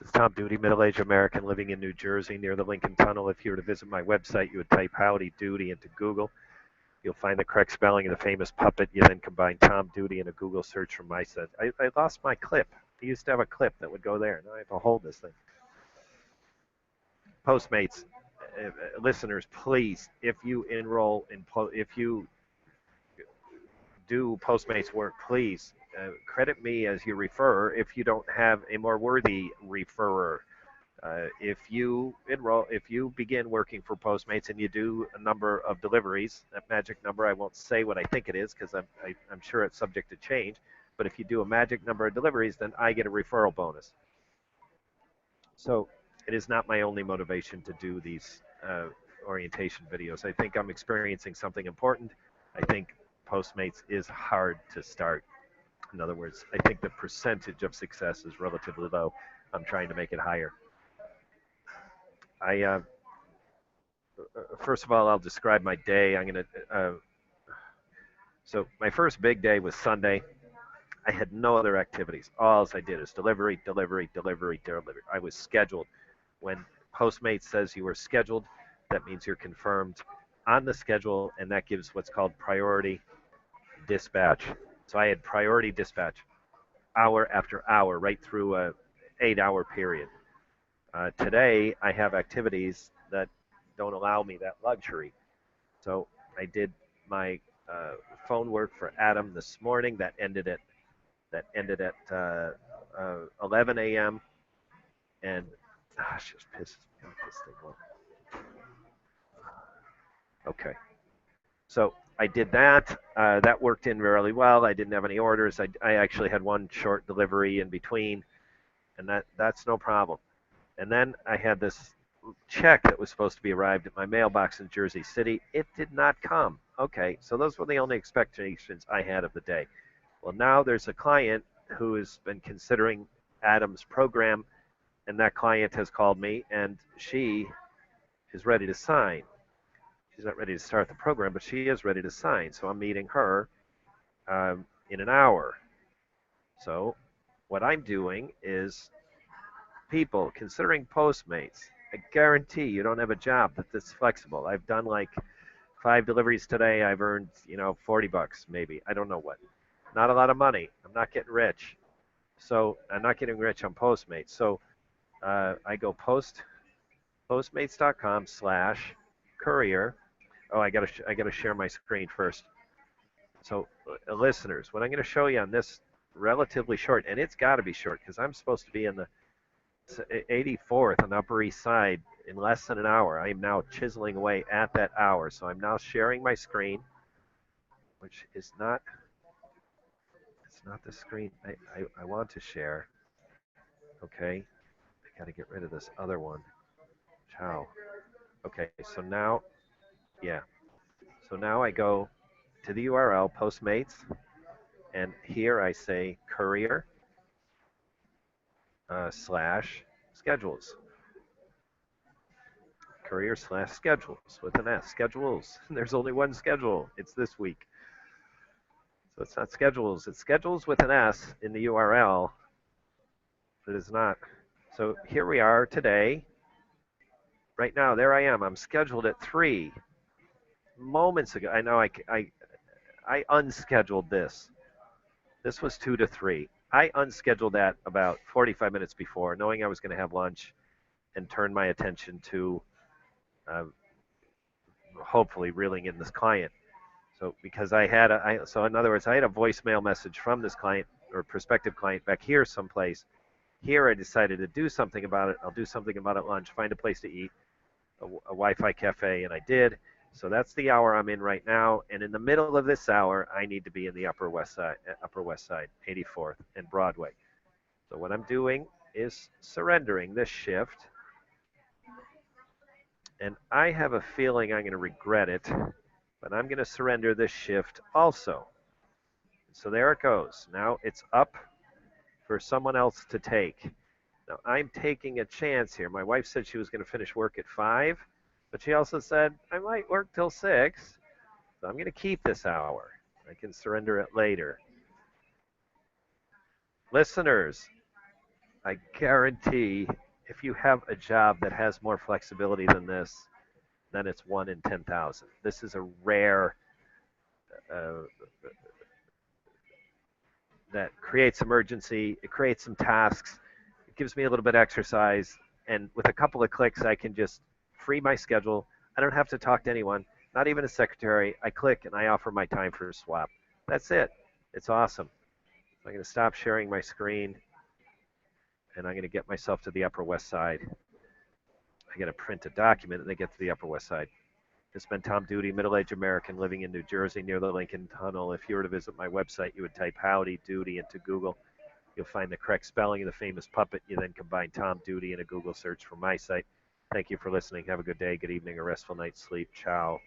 is Tom Duty, middle-aged American living in New Jersey near the Lincoln Tunnel. If you were to visit my website, you would type Howdy Doody into Google. You'll find the correct spelling of the famous puppet. You then combine Tom Duty in a Google search from my site. I lost my clip. I used to have a clip that would go there. Now I have to hold this thing. Postmates, listeners, please, if you enroll in, if you do Postmates work, please credit me as your referrer if you don't have a more worthy referrer. If you begin working for Postmates and you do a number of deliveries, that magic number, I won't say what I think it is because I'm sure it's subject to change. But if you do a magic number of deliveries, then I get a referral bonus. So it is not my only motivation to do these orientation videos. I think I'm experiencing something important. I think Postmates is hard to start. In other words, I think the percentage of success is relatively low. I'm trying to make it higher. I First of all, I'll describe my day. So my first big day was Sunday. I had no other activities. All I did is delivery, delivery, delivery, delivery. I was scheduled. When Postmates says you are scheduled, that means you're confirmed on the schedule, and that gives what's called priority dispatch. So I had priority dispatch hour after hour, right through a 8-hour period. Today, I have activities that don't allow me that luxury. So I did my phone work for Adam this morning. That ended at 11 a.m. and gosh, just pisses me off this thing. Okay, so I did that. That worked in really well. I didn't have any orders. I actually had one short delivery in between, and that's no problem. And then I had this check that was supposed to be arrived at my mailbox in Jersey City. It did not come. Okay, so those were the only expectations I had of the day. Well, now there's a client who has been considering Adam's program, and that client has called me, and she is ready to sign. She's not ready to start the program, but she is ready to sign. So I'm meeting her in an hour. So what I'm doing is, people considering Postmates, I guarantee you don't have a job that's flexible. I've done like 5 deliveries today. I've earned, $40 maybe. I don't know what. Not a lot of money. I'm not getting rich. So I'm not getting rich on Postmates. So I go postmates.com/courier. Oh, I gotta share my screen first. So listeners, what I'm going to show you on this relatively short, and it's got to be short because I'm supposed to be in the 84th on the Upper East Side in less than an hour. I am now chiseling away at that hour. So I'm now sharing my screen, which is not, it's not the screen I want to share. Okay, I got to get rid of this other one. Ciao. Okay, so now, yeah. So now I go to the URL Postmates, and here I say courier slash schedules. Courier/schedules with an S. Schedules. There's only one schedule. It's this week. So it's not schedules. It's schedules with an S in the URL. It is not. So here we are today. Right now, there I am. I'm scheduled at 3 moments ago. I know I unscheduled this. This was 2 to 3. I unscheduled that about 45 minutes before, knowing I was going to have lunch and turn my attention to uh, hopefully reeling in this client. So because so in other words, I had a voicemail message from this client or prospective client back here someplace. Here I decided to do something about it. I'll do something about it at lunch, find a place to eat, a Wi-Fi cafe, and I did. So that's the hour I'm in right now. And in the middle of this hour, I need to be in the Upper West Side, 84th and Broadway. So what I'm doing is surrendering this shift. And I have a feeling I'm going to regret it, but I'm going to surrender this shift also. So there it goes. Now it's up for someone else to take. Now I'm taking a chance here. My wife said she was going to finish work at 5, but she also said I might work till 6. So I'm going to keep this hour. I can surrender it later. Listeners, I guarantee if you have a job that has more flexibility than this, then it's 1 in 10,000. This is a rare uh, that creates emergency. It creates some tasks. It gives me a little bit of exercise, and with a couple of clicks, I can just free my schedule. I don't have to talk to anyone, not even a secretary. I click and I offer my time for a swap. That's it. It's awesome. I'm going to stop sharing my screen, and I'm going to get myself to the Upper West Side. I got to print a document and then get to the Upper West Side. This has been Tom Duty, middle-aged American living in New Jersey near the Lincoln Tunnel. If you were to visit my website, you would type Howdy Doody into Google. You'll find the correct spelling of the famous puppet. You then combine Tom Duty in a Google search for my site. Thank you for listening. Have a good day, good evening, a restful night's sleep. Ciao.